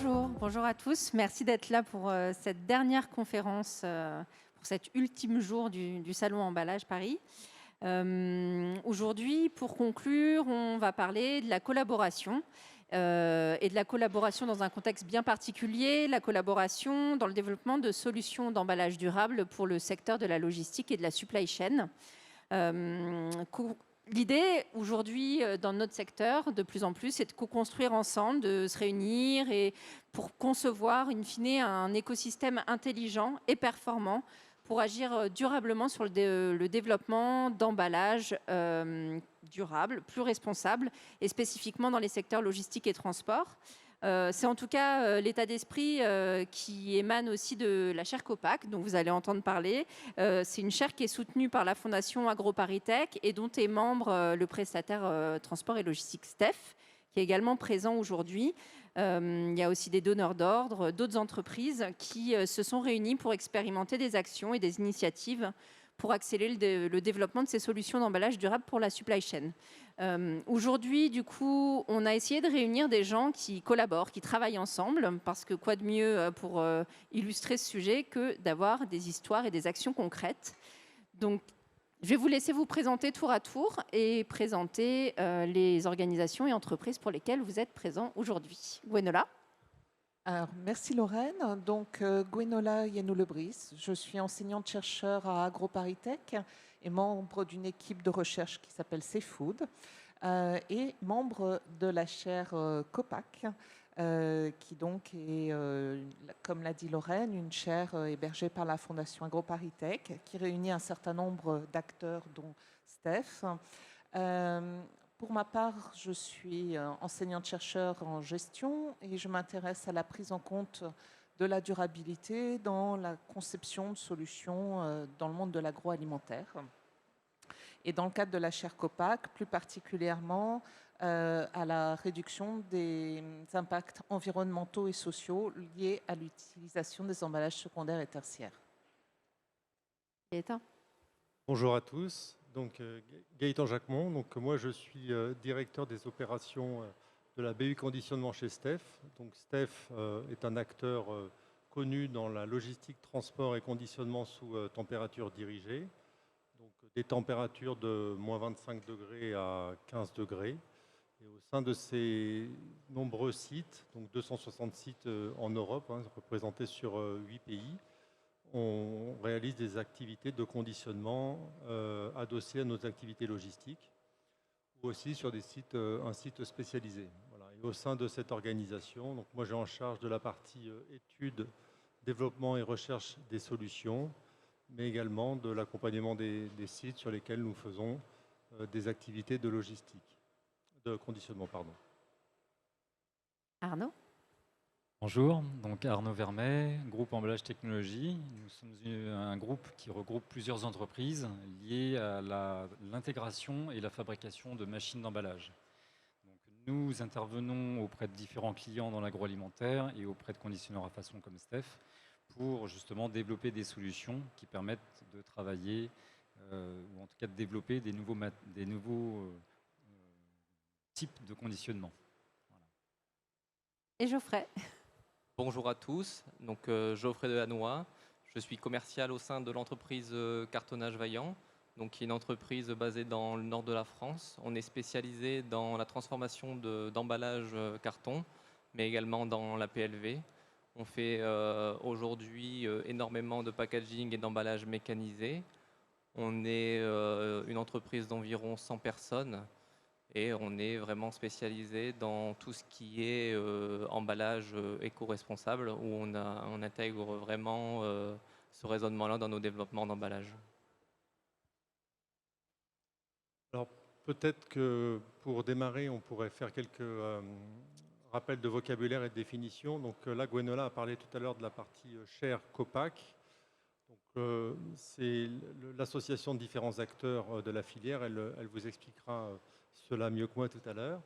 Bonjour à tous. Merci d'être là pour cette dernière conférence, pour cet ultime jour du Salon Emballage Paris. Aujourd'hui, pour conclure, on va parler de la collaboration et de la collaboration dans un contexte bien particulier, la collaboration dans le développement de solutions d'emballage durable pour le secteur de la logistique et de la supply chain. L'idée aujourd'hui dans notre secteur, de plus en plus, c'est de co-construire ensemble, de se réunir et pour concevoir, in fine, un écosystème intelligent et performant pour agir durablement sur le développement d'emballages durables, plus responsables, et spécifiquement dans les secteurs logistiques et transport. C'est en tout cas l'état d'esprit qui émane aussi de la chaire Copac, dont vous allez entendre parler. C'est une chaire qui est soutenue par la Fondation AgroParisTech et dont est membre le prestataire transport et logistique STEF, qui est également présent aujourd'hui. Il y a aussi des donneurs d'ordre, d'autres entreprises qui se sont réunies pour expérimenter des actions et des initiatives pour accélérer le développement de ces solutions d'emballage durable pour la supply chain. Aujourd'hui, du coup, on a essayé de réunir des gens qui collaborent, qui travaillent ensemble, parce que quoi de mieux pour illustrer ce sujet que d'avoir des histoires et des actions concrètes. Donc, je vais vous laisser vous présenter tour à tour et présenter les organisations et entreprises pour lesquelles vous êtes présents aujourd'hui. Gwenola. Alors, merci Lorraine. Donc, Gwenola Yenou-Lebris, je suis enseignante-chercheur à AgroParisTech et membre d'une équipe de recherche qui s'appelle CFood et membre de la chaire Copac, qui donc est, comme l'a dit Lorraine, une chaire hébergée par la Fondation AgroParisTech qui réunit un certain nombre d'acteurs, dont Steph. Pour ma part, je suis enseignante-chercheur en gestion et je m'intéresse à la prise en compte de la durabilité dans la conception de solutions dans le monde de l'agroalimentaire. Et dans le cadre de la chaire Copac, plus particulièrement à la réduction des impacts environnementaux et sociaux liés à l'utilisation des emballages secondaires et tertiaires. Gaëtan. Bonjour à tous. Donc, Gaëtan Jacquemont. Donc, moi, je suis directeur des opérations de la BU Conditionnement chez STEF. Donc, STEF est un acteur connu dans la logistique, transport et conditionnement sous température dirigée. Donc, des températures de moins 25 degrés à 15 degrés. Et au sein de ces nombreux sites, donc 260 sites en Europe, représentés sur 8 pays, on réalise des activités de conditionnement adossées à nos activités logistiques ou aussi sur des sites, un site spécialisé. Voilà. Et au sein de cette organisation, donc moi j'ai en charge de la partie études, développement et recherche des solutions, mais également de l'accompagnement des sites sur lesquels nous faisons des activités de logistique, de conditionnement, pardon. Arnaud. Bonjour, donc Arnaud Vermet, groupe Emballage Technologie. Nous sommes un groupe qui regroupe plusieurs entreprises liées à l'intégration et la fabrication de machines d'emballage. Nous intervenons auprès de différents clients dans l'agroalimentaire et auprès de conditionneurs à façon comme Steph pour justement développer des solutions qui permettent de travailler ou en tout cas de développer des nouveaux types de conditionnement. Voilà. Et Geoffrey. Bonjour à tous, donc Geoffrey Delannoy, je suis commercial au sein de l'entreprise Cartonnage Vaillant, donc qui est une entreprise basée dans le nord de la France. On est spécialisé dans la transformation d'emballage carton, mais également dans la PLV. On fait aujourd'hui énormément de packaging et d'emballage mécanisé. On est une entreprise d'environ 100 personnes. Et on est vraiment spécialisé dans tout ce qui est emballage éco-responsable, où on intègre vraiment ce raisonnement-là dans nos développements d'emballage. Alors peut-être que pour démarrer, on pourrait faire quelques rappels de vocabulaire et de définition. Donc là, Gwenola a parlé tout à l'heure de la partie chaire Copac. C'est l'association de différents acteurs de la filière. Elle vous expliquera cela mieux que moi tout à l'heure.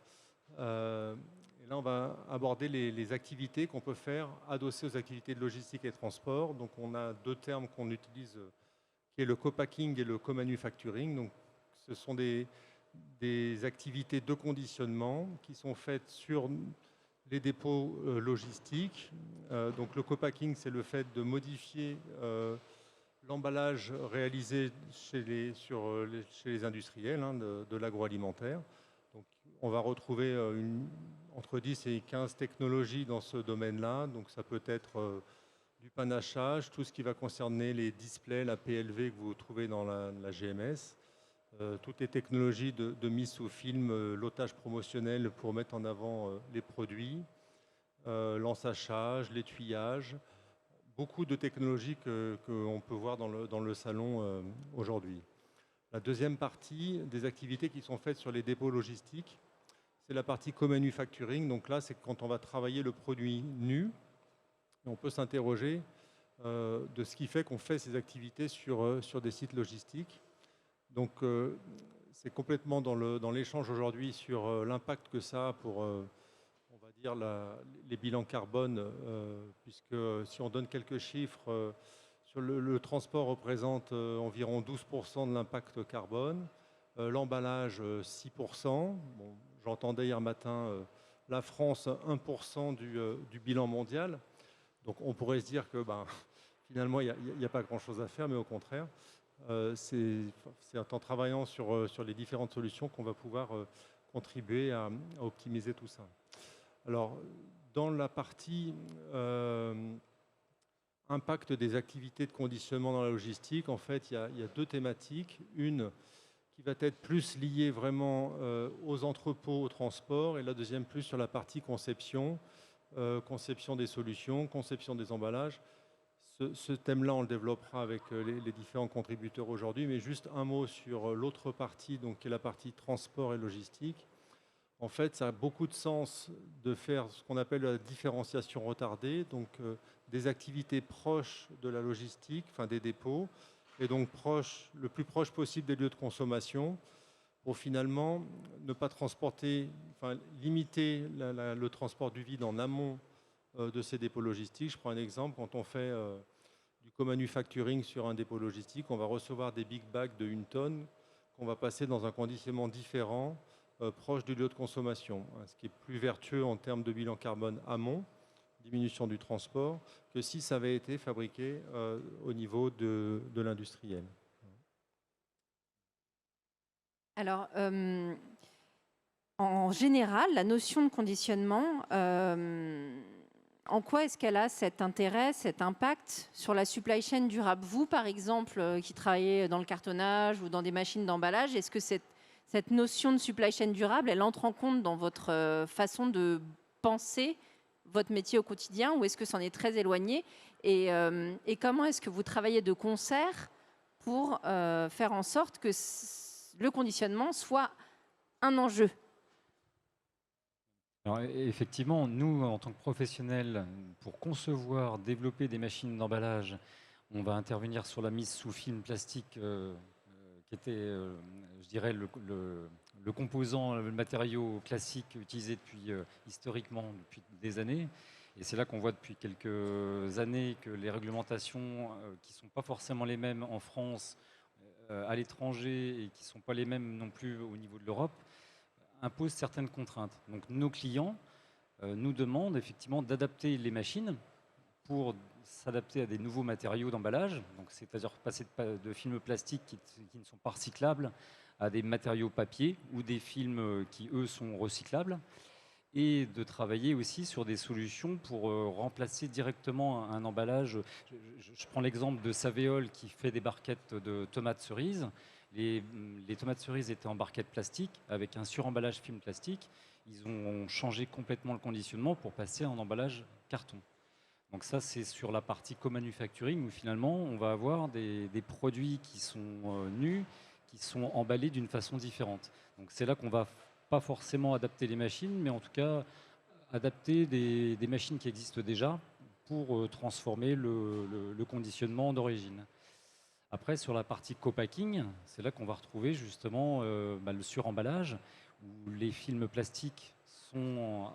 Et là, on va aborder les activités qu'on peut faire adossées aux activités de logistique et transport. Donc, on a deux termes qu'on utilise, qui est le co-packing et le co-manufacturing. Donc, ce sont des activités de conditionnement qui sont faites sur les dépôts logistiques. Donc le co-packing, c'est le fait de modifier l'emballage réalisé chez les industriels de l'agroalimentaire. Donc, on va retrouver entre 10 et 15 technologies dans ce domaine-là. Donc ça peut être du panachage, tout ce qui va concerner les displays, la PLV que vous trouvez dans la GMS, toutes les technologies de mise sous film, l'otage promotionnel pour mettre en avant les produits, l'ensachage, l'étuyage, beaucoup de technologies qu'on peut voir dans le salon aujourd'hui. La deuxième partie des activités qui sont faites sur les dépôts logistiques, c'est la partie co-manufacturing. Donc là, c'est quand on va travailler le produit nu. Et on peut s'interroger de ce qui fait qu'on fait ces activités sur des sites logistiques. Donc c'est complètement dans l'échange aujourd'hui sur l'impact que ça a pour, on va dire, les bilans carbone, puisque si on donne quelques chiffres, sur le transport représente environ 12% de l'impact carbone, l'emballage 6%. Bon, j'entendais hier matin la France 1% du bilan mondial. Donc on pourrait se dire que finalement il n'y a pas grand-chose à faire, mais au contraire, c'est en travaillant sur les différentes solutions qu'on va pouvoir contribuer à optimiser tout ça. Alors, dans la partie impact des activités de conditionnement dans la logistique, en fait, il y a deux thématiques. Une qui va être plus liée vraiment aux entrepôts, au transport, et la deuxième plus sur la partie conception, conception des solutions, conception des emballages. Ce thème-là, on le développera avec les différents contributeurs aujourd'hui, mais juste un mot sur l'autre partie, donc, qui est la partie transport et logistique. En fait, ça a beaucoup de sens de faire ce qu'on appelle la différenciation retardée, donc des activités proches de la logistique, enfin des dépôts, et donc le plus proche possible des lieux de consommation, pour finalement ne pas transporter, enfin limiter le transport du vide en amont de ces dépôts logistiques. Je prends un exemple, quand on fait du co-manufacturing sur un dépôt logistique, on va recevoir des big bags de 1 tonne qu'on va passer dans un conditionnement différent, proche du lieu de consommation, ce qui est plus vertueux en termes de bilan carbone amont, diminution du transport, que si ça avait été fabriqué au niveau de l'industriel. Alors, en général, la notion de conditionnement, en quoi est-ce qu'elle a cet intérêt, cet impact sur la supply chain durable? Vous, par exemple, qui travaillez dans le cartonnage ou dans des machines d'emballage, est-ce que cette notion de supply chain durable, elle entre en compte dans votre façon de penser votre métier au quotidien, ou est-ce que c'en est très éloigné? Et comment est-ce que vous travaillez de concert pour faire en sorte que le conditionnement soit un enjeu? Alors, effectivement, nous, en tant que professionnels, pour concevoir, développer des machines d'emballage, on va intervenir sur la mise sous film plastique, qui était, je dirais, le composant, le matériau classique utilisé historiquement depuis des années. Et c'est là qu'on voit depuis quelques années que les réglementations, qui ne sont pas forcément les mêmes en France, à l'étranger, et qui ne sont pas les mêmes non plus au niveau de l'Europe, imposent certaines contraintes. Donc nos clients nous demandent effectivement d'adapter les machines pour s'adapter à des nouveaux matériaux d'emballage, c'est-à-dire passer de films plastiques qui ne sont pas recyclables à des matériaux papier ou des films qui, eux, sont recyclables, et de travailler aussi sur des solutions pour remplacer directement un emballage. Je prends l'exemple de Savéol qui fait des barquettes de tomates cerises. Les tomates cerises étaient en barquettes plastiques avec un suremballage film plastique. Ils ont changé complètement le conditionnement pour passer en emballage carton. Donc ça, c'est sur la partie co-manufacturing où finalement, on va avoir des produits qui sont nus, qui sont emballés d'une façon différente. Donc c'est là qu'on va pas forcément adapter les machines, mais en tout cas adapter des machines qui existent déjà pour transformer le conditionnement d'origine. Après, sur la partie co-packing, c'est là qu'on va retrouver justement le suremballage, où les films plastiques sont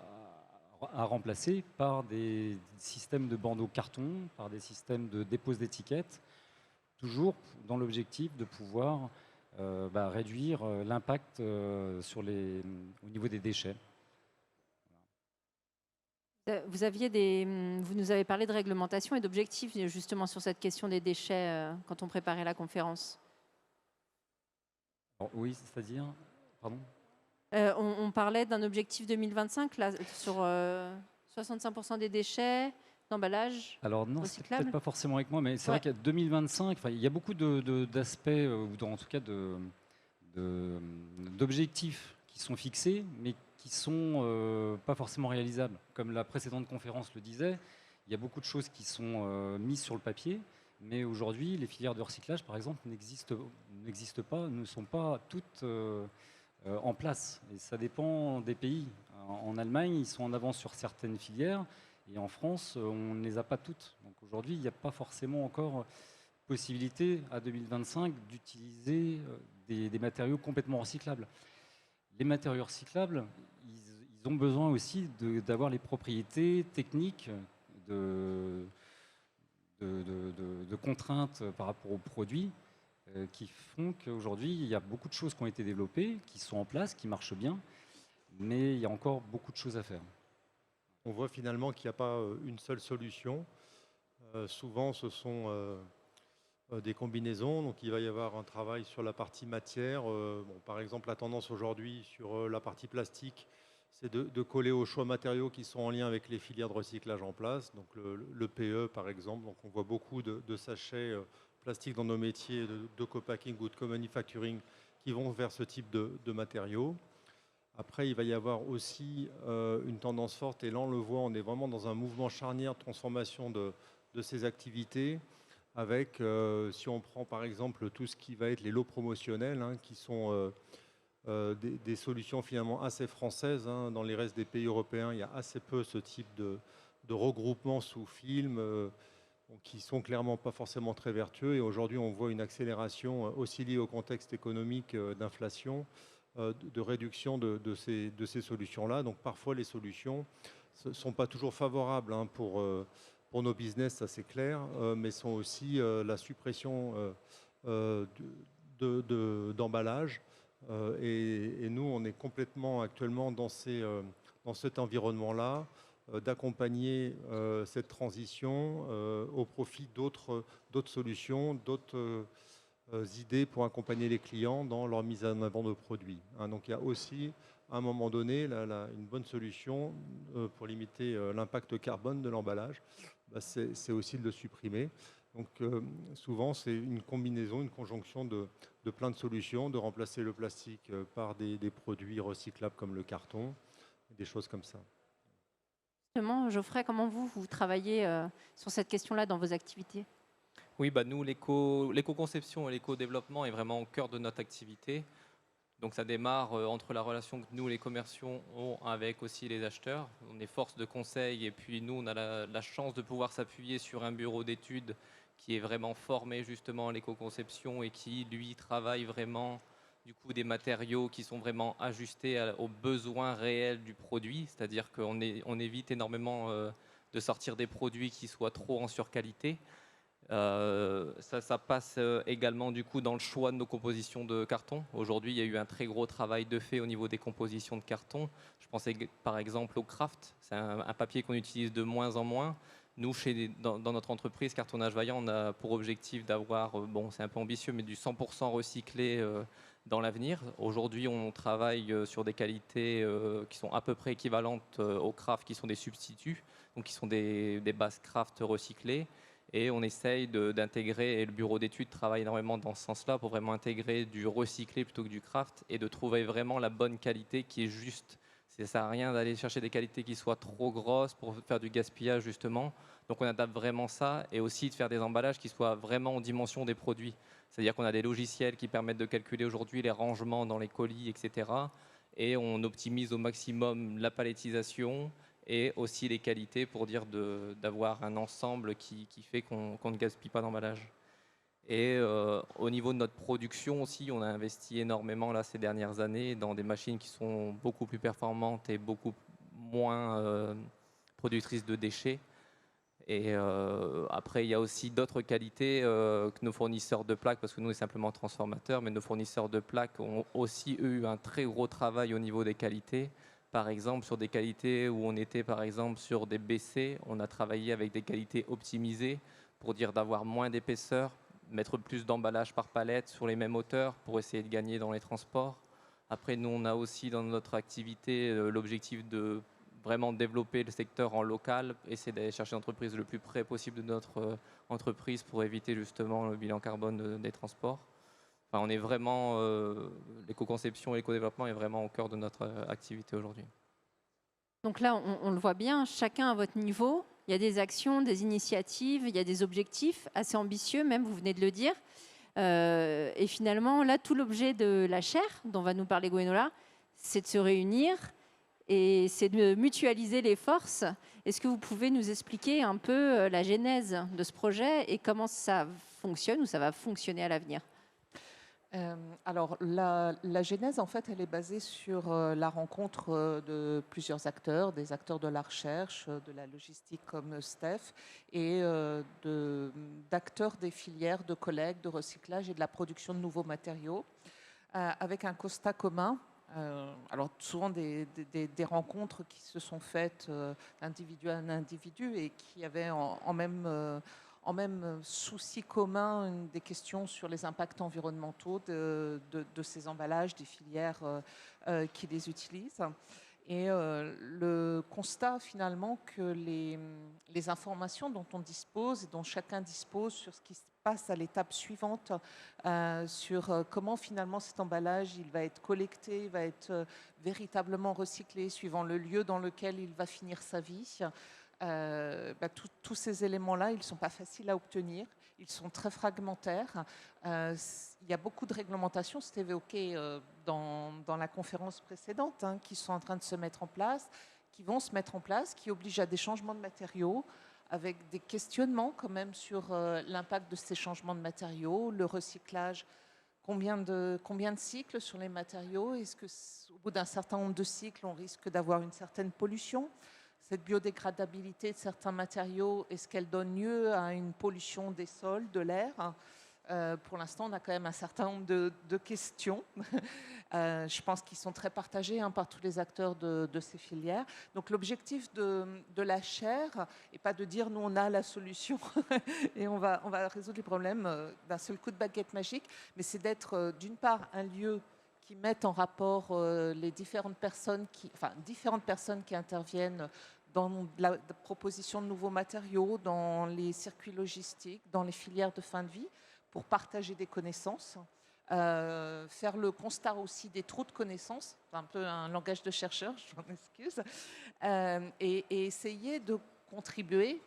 à remplacer par des systèmes de bandeaux carton, par des systèmes de dépose d'étiquettes, toujours dans l'objectif de pouvoir réduire l'impact au niveau des déchets. Vous nous avez parlé de réglementation et d'objectifs justement sur cette question des déchets quand on préparait la conférence. Alors, oui, c'est-à-dire, pardon. On parlait d'un objectif 2025 là, sur 65% des déchets d'emballage Alors non, c'est recyclables. peut-être pas forcément avec moi, mais c'est vrai Ouais. qu'à 2025, il y a beaucoup d'aspects, ou en tout cas d'objectifs qui sont fixés, mais qui sont pas forcément réalisables. Comme la précédente conférence le disait, il y a beaucoup de choses qui sont mises sur le papier, mais aujourd'hui, les filières de recyclage, par exemple, n'existent pas, ne sont pas toutes en place. Et ça dépend des pays. En Allemagne, ils sont en avance sur certaines filières, et en France, on ne les a pas toutes. Donc aujourd'hui, il n'y a pas forcément encore possibilité à 2025 d'utiliser des matériaux complètement recyclables. Les matériaux recyclables, ils ont besoin aussi d'avoir les propriétés techniques de contraintes par rapport aux produits qui font qu'aujourd'hui, il y a beaucoup de choses qui ont été développées, qui sont en place, qui marchent bien, mais il y a encore beaucoup de choses à faire. On voit finalement qu'il n'y a pas une seule solution. Souvent, ce sont des combinaisons. Donc, il va y avoir un travail sur la partie matière. Par exemple, la tendance aujourd'hui sur la partie plastique, c'est de coller aux choix matériaux qui sont en lien avec les filières de recyclage en place. Donc, le PE, par exemple. Donc, on voit beaucoup de sachets plastiques dans nos métiers de co-packing ou de co-manufacturing qui vont vers ce type de matériaux. Après, il va y avoir aussi une tendance forte, et là on le voit, on est vraiment dans un mouvement charnière de transformation de ces activités, avec, si on prend par exemple tout ce qui va être les lots promotionnels, qui sont des solutions finalement assez françaises. Dans les restes des pays européens, il y a assez peu ce type de regroupement sous film, qui sont clairement pas forcément très vertueux. Et aujourd'hui, on voit une accélération aussi liée au contexte économique d'inflation, de réduction de ces solutions-là. Donc parfois, les solutions ne sont pas toujours favorables pour nos business, ça c'est clair, mais sont aussi la suppression d'emballage. Et nous, on est complètement actuellement dans cet environnement-là, d'accompagner cette transition au profit d'autres solutions, d'autres idées pour accompagner les clients dans leur mise en avant de produits. Donc il y a aussi, à un moment donné, une bonne solution pour limiter l'impact carbone de l'emballage, c'est aussi de le supprimer. Donc souvent, c'est une combinaison, une conjonction de plein de solutions, de remplacer le plastique par des produits recyclables comme le carton, des choses comme ça. Justement, Geoffrey, comment vous travaillez sur cette question-là dans vos activités? Oui, nous, l'éco-conception et l'éco-développement est vraiment au cœur de notre activité. Donc ça démarre entre la relation que nous, les commerciaux, ont avec aussi les acheteurs. On est force de conseil et puis nous, on a la chance de pouvoir s'appuyer sur un bureau d'études qui est vraiment formé justement à l'éco-conception et qui, lui, travaille vraiment du coup des matériaux qui sont vraiment ajustés aux besoins réels du produit. C'est-à-dire qu'on évite énormément de sortir des produits qui soient trop en surqualité. Ça passe également du coup dans le choix de nos compositions de carton. Aujourd'hui, il y a eu un très gros travail de fait au niveau des compositions de carton. Je pensais par exemple au kraft. C'est un papier qu'on utilise de moins en moins. Nous, dans notre entreprise Cartonnage Vaillant, on a pour objectif d'avoir, c'est un peu ambitieux, mais du 100% recyclé dans l'avenir. Aujourd'hui, on travaille sur des qualités qui sont à peu près équivalentes au kraft, qui sont des substituts, donc qui sont des bases kraft recyclées. Et on essaye d'intégrer, et le bureau d'études travaille énormément dans ce sens-là, pour vraiment intégrer du recyclé plutôt que du craft, et de trouver vraiment la bonne qualité qui est juste. Ça ne sert à rien d'aller chercher des qualités qui soient trop grosses pour faire du gaspillage, justement. Donc on adapte vraiment ça, et aussi de faire des emballages qui soient vraiment en dimension des produits. C'est-à-dire qu'on a des logiciels qui permettent de calculer aujourd'hui les rangements dans les colis, etc. Et on optimise au maximum la palettisation, et aussi les qualités pour dire d'avoir un ensemble qui fait qu'on ne gaspille pas d'emballage. Et au niveau de notre production aussi, on a investi énormément là, ces dernières années dans des machines qui sont beaucoup plus performantes et beaucoup moins productrices de déchets. Et après, il y a aussi d'autres qualités que nos fournisseurs de plaques, parce que nous, on est simplement transformateurs, mais nos fournisseurs de plaques ont aussi, eux, eu un très gros travail au niveau des qualités, Par exemple, sur des qualités où on était par exemple sur des BC, on a travaillé avec des qualités optimisées pour dire d'avoir moins d'épaisseur, mettre plus d'emballage par palette sur les mêmes hauteurs pour essayer de gagner dans les transports. Après, nous, on a aussi dans notre activité l'objectif de vraiment développer le secteur en local, essayer d'aller chercher l'entreprise le plus près possible de notre entreprise pour éviter justement le bilan carbone des transports. Enfin, on est vraiment, l'éco-conception et l'éco-développement est vraiment au cœur de notre activité aujourd'hui. Donc là, on le voit bien, chacun à votre niveau, il y a des actions, des initiatives, il y a des objectifs assez ambitieux, même, vous venez de le dire. Et finalement, là, tout l'objet de la chaire, dont va nous parler Gwenola, c'est de se réunir et c'est de mutualiser les forces. Est-ce que vous pouvez nous expliquer un peu la genèse de ce projet et comment ça fonctionne ou ça va fonctionner à l'avenir ? Alors, la genèse, en fait, elle est basée sur la rencontre de plusieurs acteurs, des acteurs de la recherche, de la logistique comme Steph, et d'acteurs des filières de collecte, de recyclage et de la production de nouveaux matériaux, avec un constat commun. Alors, souvent des rencontres qui se sont faites d'individu à un individu et qui avaient en même souci commun des questions sur les impacts environnementaux de ces emballages, des filières qui les utilisent. Et le constat finalement que les informations dont on dispose et dont chacun dispose sur ce qui se passe à l'étape suivante, sur comment finalement cet emballage il va être collecté, il va être véritablement recyclé suivant le lieu dans lequel il va finir sa vie. Tous ces éléments-là, ils ne sont pas faciles à obtenir, ils sont très fragmentaires. Il y a beaucoup de réglementations, c'était évoqué dans la conférence précédente, qui sont en train de se mettre en place, qui vont se mettre en place, qui obligent à des changements de matériaux, avec des questionnements quand même sur l'impact de ces changements de matériaux, le recyclage. Combien de cycles sur les matériaux? Est-ce qu'au bout d'un certain nombre de cycles, on risque d'avoir une certaine pollution? Cette biodégradabilité de certains matériaux, est-ce qu'elle donne lieu à une pollution des sols, de l'air? Pour l'instant, on a quand même un certain nombre de questions. Je pense qu'ils sont très partagés par tous les acteurs de ces filières. Donc l'objectif de la chaire n'est pas de dire nous on a la solution et on va résoudre les problèmes d'un seul coup de baguette magique, mais c'est d'être d'une part un lieu qui mette en rapport les différentes personnes qui interviennent dans la proposition de nouveaux matériaux, dans les circuits logistiques, dans les filières de fin de vie, pour partager des connaissances, faire le constat aussi des trous de connaissances, c'est un peu un langage de chercheur, je m'en excuse, et essayer de contribuer,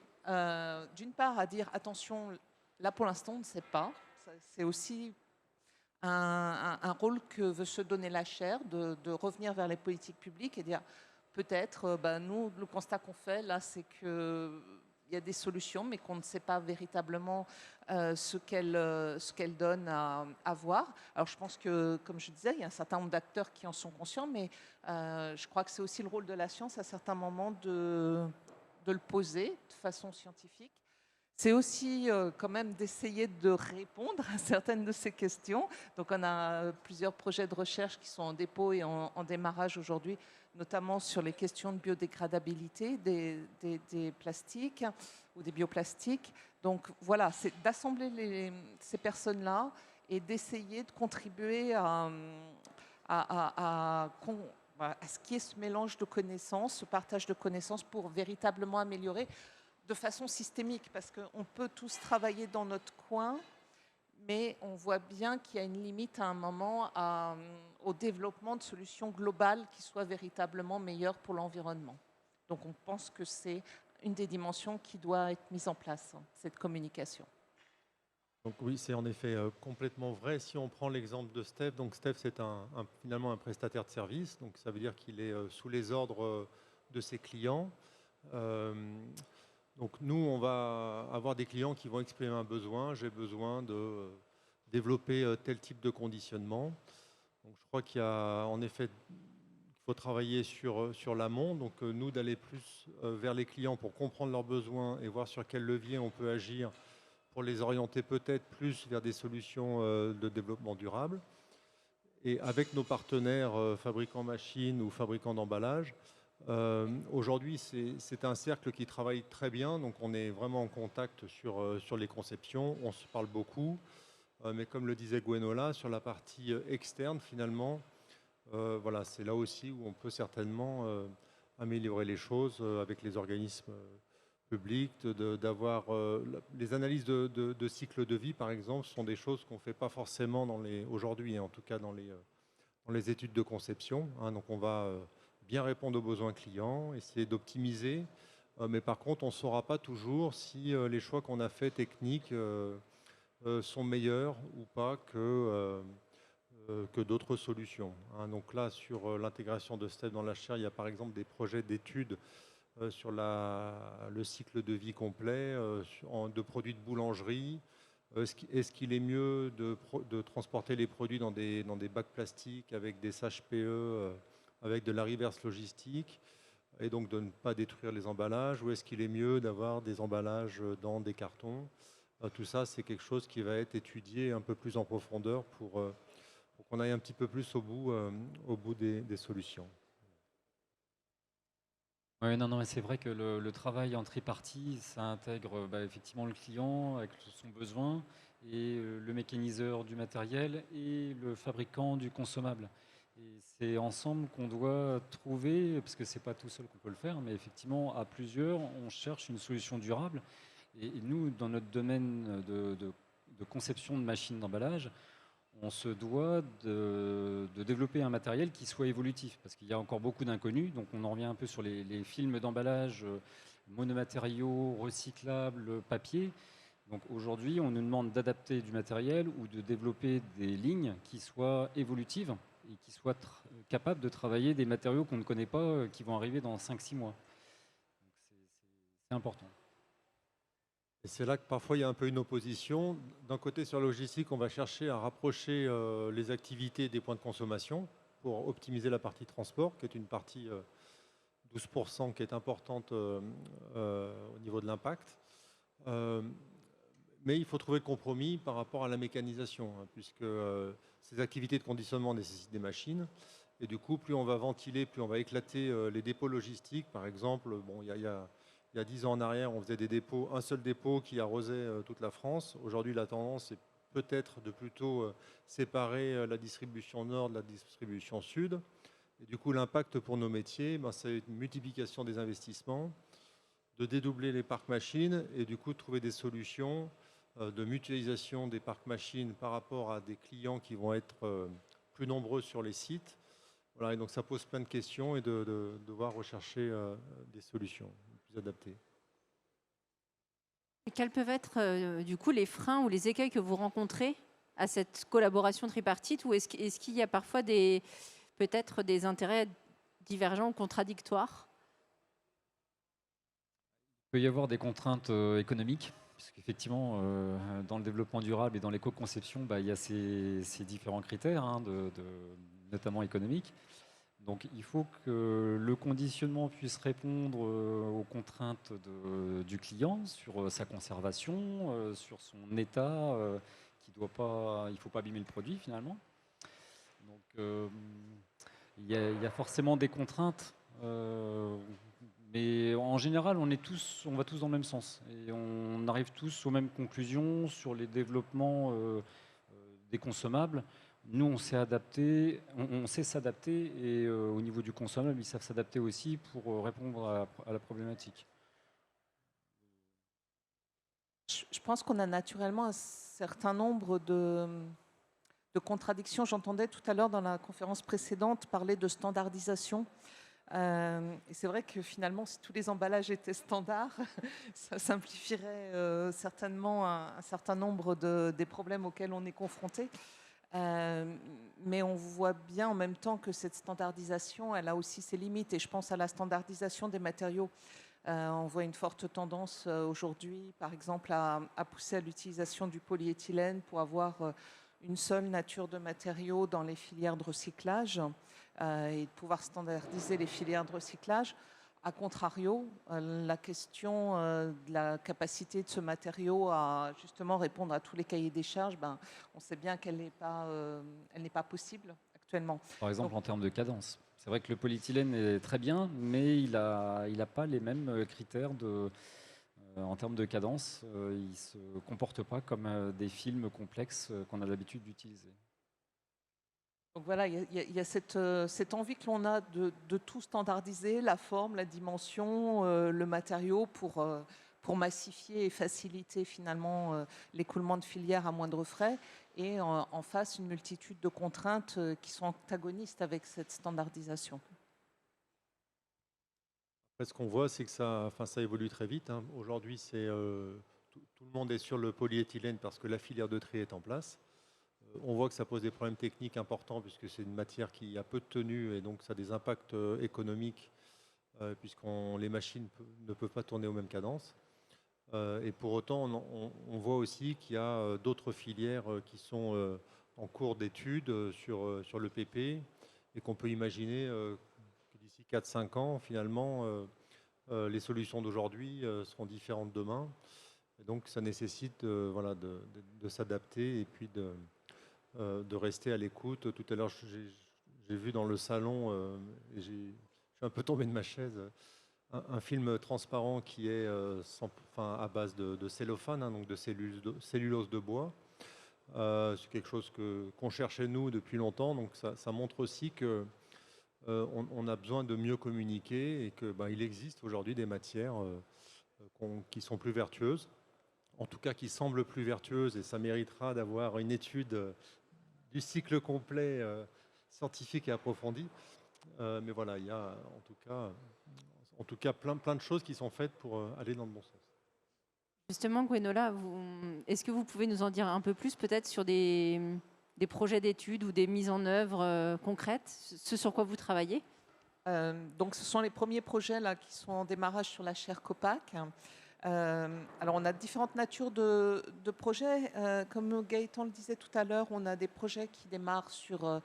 d'une part à dire attention, là pour l'instant on ne sait pas, c'est aussi un rôle que veut se donner la chaire, de revenir vers les politiques publiques et dire peut-être, nous, le constat qu'on fait là, c'est qu'il y a des solutions, mais qu'on ne sait pas véritablement ce qu'elles donnent à voir. Alors je pense que, comme je disais, il y a un certain nombre d'acteurs qui en sont conscients, mais je crois que c'est aussi le rôle de la science à certains moments de le poser de façon scientifique. C'est aussi quand même d'essayer de répondre à certaines de ces questions. Donc on a plusieurs projets de recherche qui sont en dépôt et en démarrage aujourd'hui, notamment sur les questions de biodégradabilité des plastiques ou des bioplastiques. Donc voilà, c'est d'assembler ces personnes-là et d'essayer de contribuer à ce qu'il y ait ce mélange de connaissances, ce partage de connaissances pour véritablement améliorer de façon systémique, parce qu'on peut tous travailler dans notre coin, mais on voit bien qu'il y a une limite à un moment au développement de solutions globales qui soient véritablement meilleures pour l'environnement. Donc on pense que c'est une des dimensions qui doit être mise en place, cette communication. Donc oui, c'est en effet complètement vrai. Si on prend l'exemple de Steph, donc Steph c'est finalement un prestataire de service, donc ça veut dire qu'il est sous les ordres de ses clients. Donc nous, on va avoir des clients qui vont exprimer un besoin. J'ai besoin de développer tel type de conditionnement. Donc je crois qu'il y a en effet, il faut travailler sur l'amont. Donc nous, d'aller plus vers les clients pour comprendre leurs besoins et voir sur quel levier on peut agir pour les orienter peut-être plus vers des solutions de développement durable. Et avec nos partenaires fabricants machines ou fabricants d'emballage, aujourd'hui, c'est un cercle qui travaille très bien. Donc, on est vraiment en contact sur les conceptions. On se parle beaucoup. Mais comme le disait Gwenola, sur la partie externe, finalement, voilà, c'est là aussi où on peut certainement améliorer les choses avec les organismes publics, d'avoir les analyses de cycle de vie, par exemple, sont des choses qu'on ne fait pas forcément aujourd'hui, en tout cas dans les études de conception. Hein. Donc on va bien répondre aux besoins clients, essayer d'optimiser, mais par contre, on ne saura pas toujours si les choix qu'on a faits techniques sont meilleurs ou pas que d'autres solutions. Hein. Donc là, sur l'intégration de STEP dans la chaire, il y a par exemple des projets d'études sur le cycle de vie complet de produits de boulangerie. Est-ce qu'il est mieux de transporter les produits dans des bacs plastiques avec des HPE, avec de la reverse logistique, et donc de ne pas détruire les emballages, ou est-ce qu'il est mieux d'avoir des emballages dans des cartons? Tout ça, c'est quelque chose qui va être étudié un peu plus en profondeur pour qu'on aille un petit peu plus au bout des solutions. Oui, non, mais c'est vrai que le travail en tripartie, ça intègre effectivement le client avec son besoin et le mécaniseur du matériel et le fabricant du consommable. Et c'est ensemble qu'on doit trouver, parce que c'est pas tout seul qu'on peut le faire, mais effectivement à plusieurs, on cherche une solution durable. Et nous, dans notre domaine de conception de machines d'emballage, on se doit de développer un matériel qui soit évolutif, parce qu'il y a encore beaucoup d'inconnus. Donc on en revient un peu sur les films d'emballage, monomatériaux, recyclables, papier. Donc aujourd'hui, on nous demande d'adapter du matériel ou de développer des lignes qui soient évolutives et qui soient capables de travailler des matériaux qu'on ne connaît pas, qui vont arriver dans 5-6 mois. Donc c'est important. Et c'est là que parfois il y a un peu une opposition. D'un côté, sur la logistique, on va chercher à rapprocher les activités des points de consommation pour optimiser la partie transport, qui est une partie 12% qui est importante au niveau de l'impact. Mais il faut trouver le compromis par rapport à la mécanisation, hein, puisque ces activités de conditionnement nécessitent des machines. Et du coup, plus on va ventiler, plus on va éclater les dépôts logistiques. Par exemple, bon, il y a 10 ans en arrière, on faisait des dépôts, un seul dépôt qui arrosait toute la France. Aujourd'hui, la tendance est peut-être de plutôt séparer la distribution nord de la distribution sud. Et du coup, l'impact pour nos métiers, c'est une multiplication des investissements, de dédoubler les parcs machines et du coup de trouver des solutions de mutualisation des parcs machines par rapport à des clients qui vont être plus nombreux sur les sites. Voilà, et donc ça pose plein de questions et de devoir rechercher des solutions plus adaptées. Et quels peuvent être du coup les freins ou les écueils que vous rencontrez à cette collaboration tripartite, ou est-ce qu'il y a parfois peut-être des intérêts divergents ou contradictoires? Il peut y avoir des contraintes économiques, puisqu'effectivement, dans le développement durable et dans l'éco-conception, il y a ces différents critères, hein, notamment économiques. Donc il faut que le conditionnement puisse répondre aux contraintes du client sur sa conservation, sur son état, il ne faut pas abîmer le produit finalement. Donc il y a forcément des contraintes, mais en général on va tous dans le même sens et on arrive tous aux mêmes conclusions sur les développements des consommables. Nous, on sait s'adapter et au niveau du consommable, ils savent s'adapter aussi pour répondre à la problématique. Je pense qu'on a naturellement un certain nombre de contradictions. J'entendais tout à l'heure dans la conférence précédente parler de standardisation. Et c'est vrai que finalement, si tous les emballages étaient standards, ça simplifierait certainement un certain nombre des problèmes auxquels on est confronté. Mais on voit bien en même temps que cette standardisation, elle a aussi ses limites. Et je pense à la standardisation des matériaux. On voit une forte tendance aujourd'hui, par exemple, à pousser à l'utilisation du polyéthylène pour avoir une seule nature de matériaux dans les filières de recyclage et de pouvoir standardiser les filières de recyclage. A contrario, la question de la capacité de ce matériau à justement répondre à tous les cahiers des charges, on sait bien qu'elle n'est pas possible actuellement. Par exemple, en termes de cadence. C'est vrai que le polyéthylène est très bien, mais il a pas les mêmes critères en termes de cadence. Il ne se comporte pas comme des films complexes qu'on a l'habitude d'utiliser. Donc voilà, il y a cette envie que l'on a de tout standardiser, la forme, la dimension, le matériau pour massifier et faciliter finalement l'écoulement de filières à moindre frais, et en face une multitude de contraintes qui sont antagonistes avec cette standardisation. Après, ce qu'on voit, c'est que ça évolue très vite, hein. Aujourd'hui, tout le monde est sur le polyéthylène parce que la filière de tri est en place. On voit que ça pose des problèmes techniques importants puisque c'est une matière qui a peu de tenue et donc ça a des impacts économiques puisque les machines ne peuvent pas tourner aux mêmes cadences. Et pour autant, on voit aussi qu'il y a d'autres filières qui sont en cours d'études sur le PP et qu'on peut imaginer que d'ici 4-5 ans, finalement, les solutions d'aujourd'hui seront différentes demain. Et donc ça nécessite voilà, de s'adapter et puis de rester à l'écoute. Tout à l'heure, j'ai vu dans le salon, et je suis un peu tombé de ma chaise, un film transparent qui est à base de cellophane, hein, donc de cellulose de bois. C'est quelque chose qu'on cherchait nous depuis longtemps, donc ça montre aussi que on a besoin de mieux communiquer et que il existe aujourd'hui des matières qui sont plus vertueuses, en tout cas qui semblent plus vertueuses, et ça méritera d'avoir une étude du cycle complet scientifique et approfondi. Mais voilà, il y a en tout cas plein de choses qui sont faites pour aller dans le bon sens. Justement, Gwenola, est-ce que vous pouvez nous en dire un peu plus peut-être sur des projets d'études ou des mises en œuvre concrètes, ce sur quoi vous travaillez? Donc ce sont les premiers projets là, qui sont en démarrage sur la chaire COPAC. Alors on a différentes natures de projets. Comme Gaëtan le disait tout à l'heure, on a des projets qui démarrent sur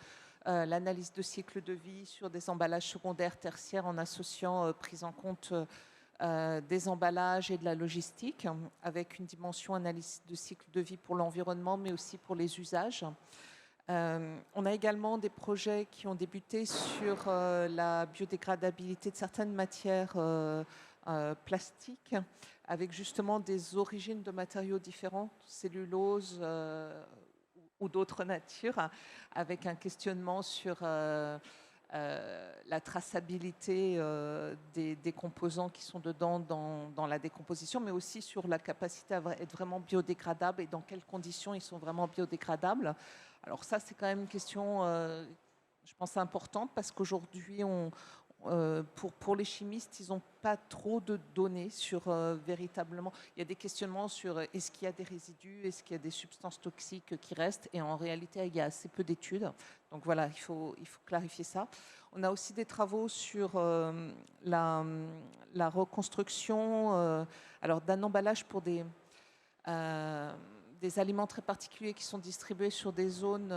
l'analyse de cycle de vie, sur des emballages secondaires, tertiaires, en associant prise en compte des emballages et de la logistique, avec une dimension analyse de cycle de vie pour l'environnement, mais aussi pour les usages. On a également des projets qui ont débuté sur la biodégradabilité de certaines matières plastiques, avec justement des origines de matériaux différents, cellulose ou d'autres natures, avec un questionnement sur la traçabilité des composants qui sont dedans dans la décomposition, mais aussi sur la capacité à être vraiment biodégradables et dans quelles conditions ils sont vraiment biodégradables. Alors ça, c'est quand même une question, je pense, importante, parce qu'aujourd'hui, pour les chimistes, ils n'ont pas trop de données sur véritablement. Il y a des questionnements sur est-ce qu'il y a des résidus, est-ce qu'il y a des substances toxiques qui restent, et en réalité, il y a assez peu d'études. Donc voilà, il faut clarifier ça. On a aussi des travaux sur la reconstruction d'un emballage pour des aliments très particuliers qui sont distribués sur des zones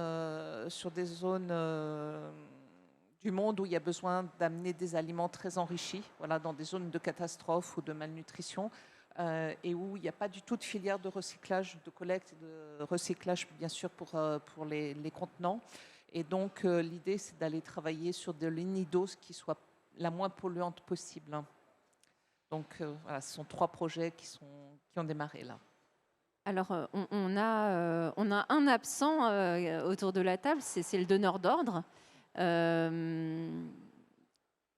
du monde où il y a besoin d'amener des aliments très enrichis, voilà, dans des zones de catastrophe ou de malnutrition, et où il n'y a pas du tout de filière de recyclage, de collecte et de recyclage, bien sûr, pour les contenants. Et donc, l'idée, c'est d'aller travailler sur de l'inidose qui soit la moins polluante possible. Donc, voilà, ce sont 3 projets qui ont démarré là. Alors, on a un absent autour de la table, c'est le donneur d'ordre.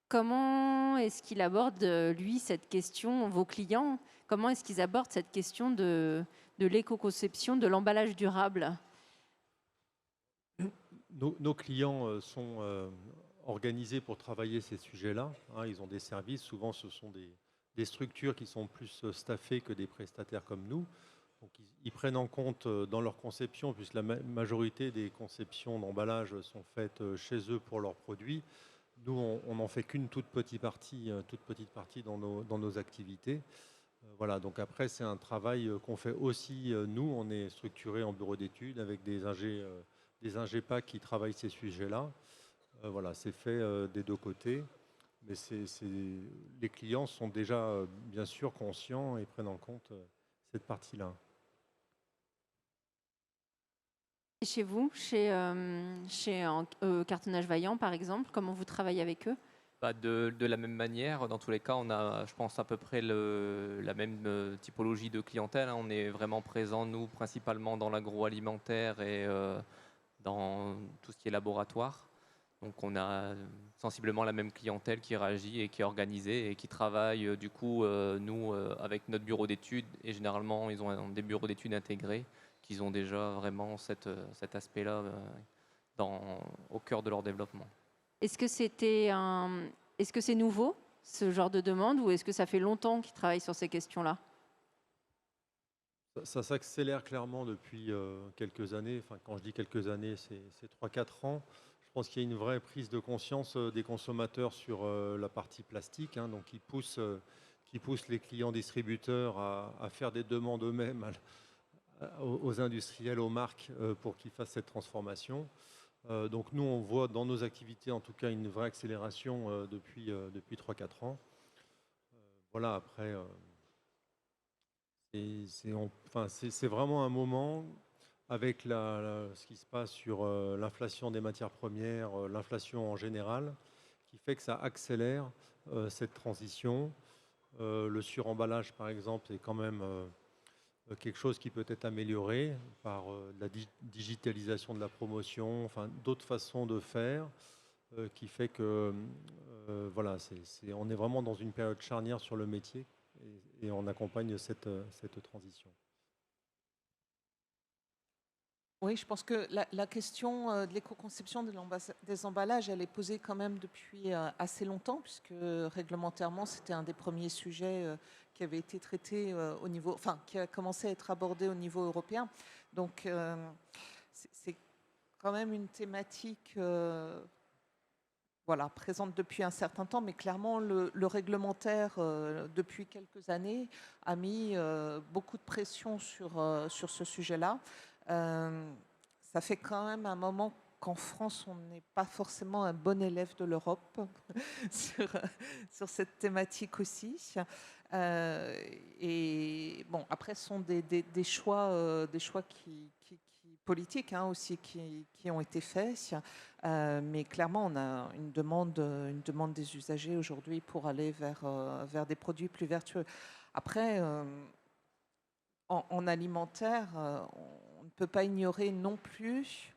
Comment est-ce qu'il aborde, lui, cette question, vos clients, comment est-ce qu'ils abordent cette question de l'éco-conception, de l'emballage durable? Nos clients sont organisés pour travailler ces sujets-là, hein. Ils ont des services, souvent ce sont des structures qui sont plus staffées que des prestataires comme nous. Donc, ils prennent en compte dans leur conception, puisque la majorité des conceptions d'emballage sont faites chez eux pour leurs produits. Nous, on n'en fait qu'une toute petite partie dans nos activités. Voilà, donc après, c'est un travail qu'on fait aussi, nous. On est structuré en bureau d'études avec des ingépacs qui travaillent ces sujets-là. Voilà, c'est fait des 2 côtés. Mais les clients sont déjà, bien sûr, conscients et prennent en compte cette partie-là. Et chez vous, chez Cartonnage Vaillant, par exemple, comment vous travaillez avec eux? Bah, de la même manière, dans tous les cas, on a, je pense, à peu près la même typologie de clientèle, hein. On est vraiment présent, nous, principalement dans l'agroalimentaire et dans tout ce qui est laboratoire. Donc on a sensiblement la même clientèle qui réagit et qui est organisée et qui travaille, du coup, nous, avec notre bureau d'études. Et généralement, ils ont des bureaux d'études intégrés qui ont déjà vraiment cet aspect-là au cœur de leur développement. Est-ce que est-ce que c'est nouveau, ce genre de demande, ou est-ce que ça fait longtemps qu'ils travaillent sur ces questions-là? Ça s'accélère clairement depuis quelques années. Enfin, quand je dis quelques années, c'est 3-4 ans. Je pense qu'il y a une vraie prise de conscience des consommateurs sur la partie plastique, hein. Donc, qui poussent les clients distributeurs à faire des demandes eux-mêmes aux industriels, aux marques, pour qu'ils fassent cette transformation. Donc, nous, on voit dans nos activités, en tout cas, une vraie accélération depuis 3-4 ans. Voilà, après, c'est vraiment un moment avec ce qui se passe sur l'inflation des matières premières, l'inflation en général, qui fait que ça accélère cette transition. Le suremballage, par exemple, est quand même quelque chose qui peut être amélioré par la digitalisation de la promotion, enfin d'autres façons de faire, qui fait que voilà, on est vraiment dans une période charnière sur le métier et on accompagne cette transition. Oui, je pense que la question de l'éco-conception des emballages, elle est posée quand même depuis assez longtemps, puisque réglementairement, c'était un des premiers sujets qui avait été traité au niveau, enfin, qui a commencé à être abordé au niveau européen. Donc, c'est quand même une thématique voilà, présente depuis un certain temps, mais clairement, le réglementaire, depuis quelques années, a mis beaucoup de pression sur ce sujet-là. Ça fait quand même un moment qu'en France, on n'est pas forcément un bon élève de l'Europe sur cette thématique aussi. Et bon, après, ce sont des choix politiques, hein, aussi qui ont été faits. Mais clairement, on a une demande des usagers aujourd'hui pour aller vers des produits plus vertueux. Après, en alimentaire, on ne peut pas ignorer non plus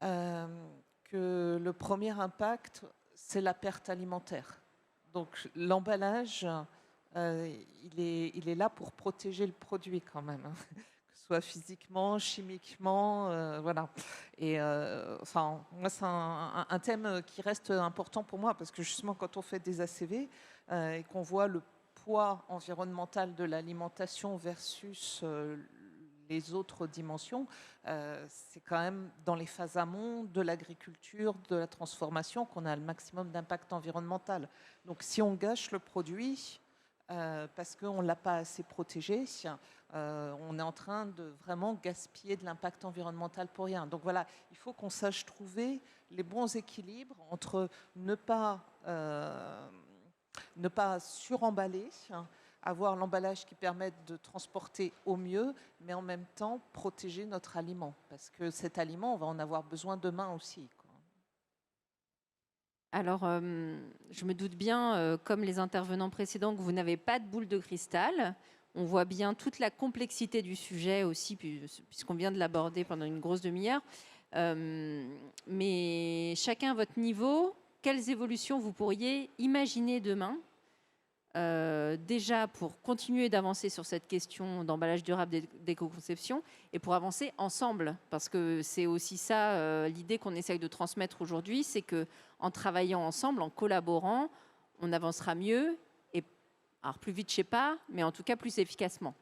que le premier impact, c'est la perte alimentaire. Donc l'emballage, il est là pour protéger le produit quand même, hein, que ce soit physiquement, chimiquement, voilà. Et enfin, moi, c'est un thème qui reste important pour moi parce que justement, quand on fait des ACV et qu'on voit le poids environnemental de l'alimentation versus les autres dimensions, c'est quand même dans les phases amont de l'agriculture, de la transformation, qu'on a le maximum d'impact environnemental. Donc si on gâche le produit parce qu'on ne l'a pas assez protégé, on est en train de vraiment gaspiller de l'impact environnemental pour rien. Donc voilà, il faut qu'on sache trouver les bons équilibres entre ne pas suremballer, avoir l'emballage qui permette de transporter au mieux, mais en même temps protéger notre aliment. Parce que cet aliment, on va en avoir besoin demain aussi, quoi. Alors, je me doute bien, comme les intervenants précédents, que vous n'avez pas de boule de cristal. On voit bien toute la complexité du sujet aussi, puisqu'on vient de l'aborder pendant une grosse demi-heure. Mais chacun à votre niveau, quelles évolutions vous pourriez imaginer demain, déjà pour continuer d'avancer sur cette question d'emballage durable d'éco-conception et pour avancer ensemble, parce que c'est aussi ça l'idée qu'on essaye de transmettre aujourd'hui, c'est qu'en travaillant ensemble, en collaborant, on avancera mieux, et alors plus vite, je ne sais pas, mais en tout cas plus efficacement.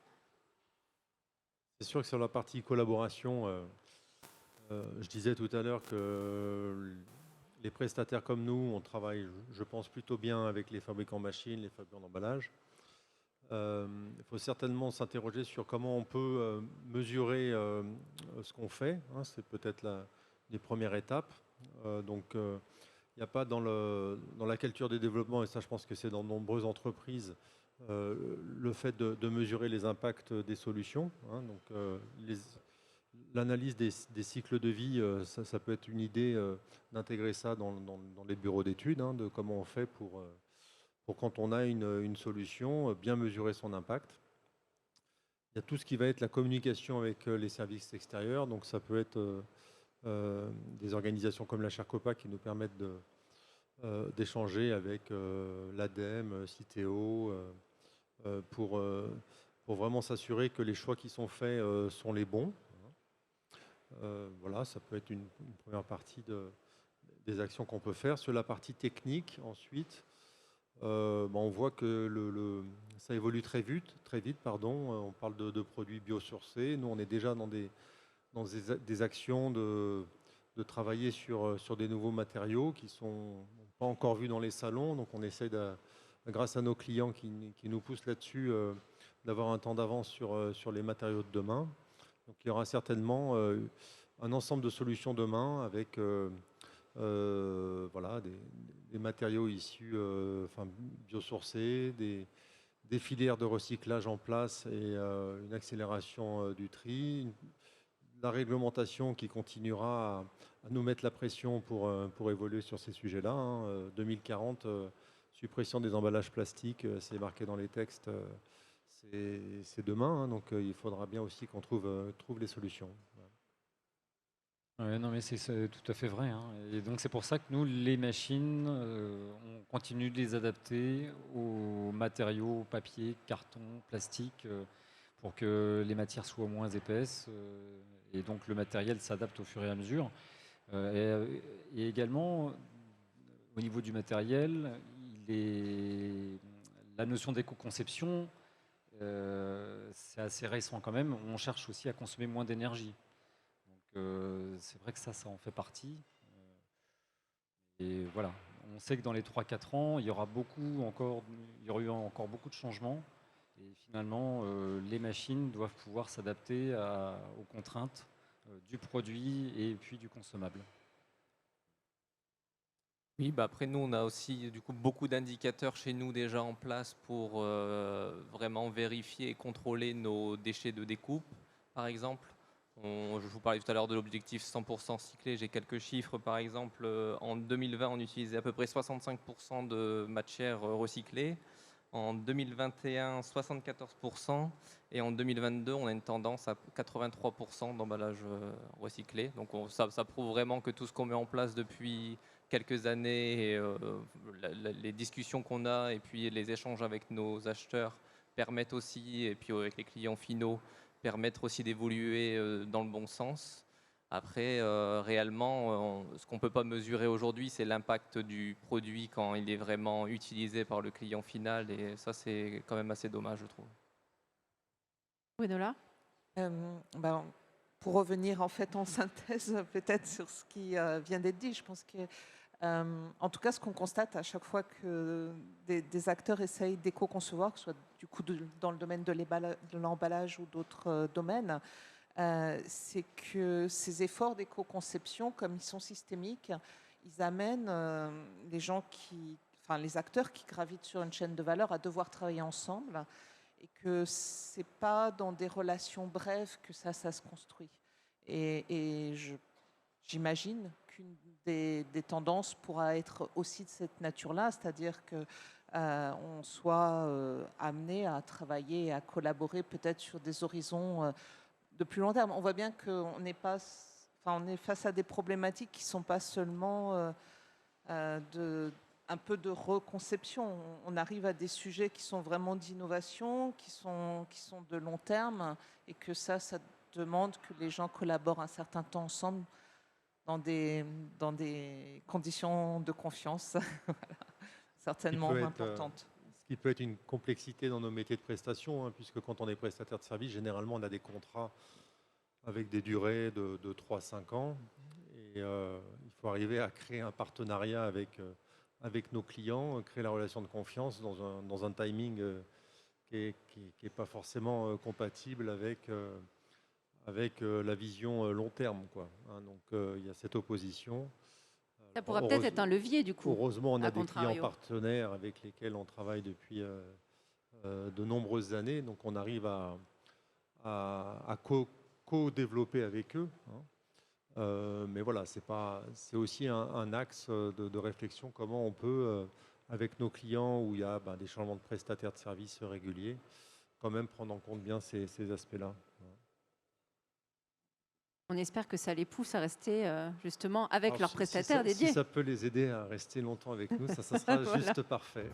C'est sûr que sur la partie collaboration, je disais tout à l'heure que les prestataires comme nous, on travaille, je pense, plutôt bien avec les fabricants machines, les fabricants d'emballage. Il faut certainement s'interroger sur comment on peut mesurer ce qu'on fait, hein. C'est peut-être les premières étapes. Donc, il n'y a pas dans la culture des développements, et ça je pense que c'est dans de nombreuses entreprises, le fait de mesurer les impacts des solutions, hein. Donc, l'analyse des cycles de vie, ça peut être une idée d'intégrer ça dans les bureaux d'études, hein, de comment on fait pour quand on a une solution, bien mesurer son impact. Il y a tout ce qui va être la communication avec les services extérieurs. Donc ça peut être des organisations comme la Shercopa qui nous permettent d'échanger avec l'ADEME, Citeo, pour vraiment s'assurer que les choix qui sont faits sont les bons. Voilà, ça peut être une première partie des actions qu'on peut faire. Sur la partie technique, ensuite, on voit que ça évolue très vite. On parle de produits biosourcés. Nous, on est déjà dans des actions de travailler sur des nouveaux matériaux qui ne sont pas encore vus dans les salons. Donc, on essaie, grâce à nos clients qui nous poussent là-dessus, d'avoir un temps d'avance sur les matériaux de demain. Donc, il y aura certainement un ensemble de solutions demain avec voilà, des matériaux issus, biosourcés, des filières de recyclage en place et une accélération du tri, la réglementation qui continuera à nous mettre la pression pour évoluer sur ces sujets-là. 2040, suppression des emballages plastiques, c'est marqué dans les textes, c'est demain, donc il faudra bien aussi qu'on trouve les solutions. Ouais, non, mais c'est tout à fait vrai, hein. Et donc c'est pour ça que nous, les machines, on continue de les adapter aux matériaux papier, carton, plastique, pour que les matières soient moins épaisses. Et donc le matériel s'adapte au fur et à mesure. Et également, au niveau du matériel, la notion d'éco-conception, c'est assez récent quand même. On cherche aussi à consommer moins d'énergie. C'est vrai que ça en fait partie. Et voilà, on sait que dans les 3-4 ans, il y aura eu encore beaucoup de changements. Et finalement, les machines doivent pouvoir s'adapter aux contraintes du produit et puis du consommable. Oui, après nous, on a aussi du coup beaucoup d'indicateurs chez nous déjà en place pour vraiment vérifier et contrôler nos déchets de découpe, par exemple. Je vous parlais tout à l'heure de l'objectif 100% cyclé. J'ai quelques chiffres. Par exemple, en 2020, on utilisait à peu près 65% de matières recyclées. En 2021, 74%. Et en 2022, on a une tendance à 83% d'emballage recyclé. Donc ça prouve vraiment que tout ce qu'on met en place depuis quelques années, et, les discussions qu'on a et puis les échanges avec nos acheteurs permettent aussi, et puis avec les clients finaux, permettre aussi d'évoluer dans le bon sens. Après, réellement, ce qu'on ne peut pas mesurer aujourd'hui, c'est l'impact du produit quand il est vraiment utilisé par le client final. Et ça, c'est quand même assez dommage, je trouve. Gwenola ? Pour revenir en fait en synthèse peut-être sur ce qui vient d'être dit, je pense que en tout cas, ce qu'on constate à chaque fois que des acteurs essayent d'éco-concevoir, que ce soit du coup dans le domaine de l'emballage ou d'autres domaines, c'est que ces efforts d'éco-conception, comme ils sont systémiques, ils amènent les acteurs qui gravitent sur une chaîne de valeur à devoir travailler ensemble, et que c'est pas dans des relations brèves que ça se construit. Et j'imagine qu'une des tendances pourra être aussi de cette nature-là, c'est-à-dire que on soit amené à travailler et à collaborer peut-être sur des horizons de plus long terme. On voit bien qu'on est face à des problématiques qui ne sont pas seulement un peu de reconception. On arrive à des sujets qui sont vraiment d'innovation, qui sont de long terme, et que ça demande que les gens collaborent un certain temps ensemble dans des conditions de confiance certainement importantes. Ce qui peut être une complexité dans nos métiers de prestation, puisque quand on est prestataire de service, généralement on a des contrats avec des durées de 3-5 ans. Et il faut arriver à créer un partenariat avec nos clients, créer la relation de confiance dans un timing qui n'est pas forcément compatible avec la vision long terme, quoi. Donc il y a cette opposition. Ça pourrait peut-être être un levier du coup. Heureusement, on a des contrario. clients partenaires avec lesquels on travaille depuis de nombreuses années, donc on arrive à co-développer avec eux. Mais voilà, c'est aussi un axe de réflexion, comment on peut, avec nos clients où il y a des changements de prestataires de services réguliers, quand même prendre en compte bien ces aspects-là. On espère que ça les pousse à rester justement avec Alors, leurs prestataires dédiés. Si ça peut les aider à rester longtemps avec nous, ça sera Voilà. juste parfait.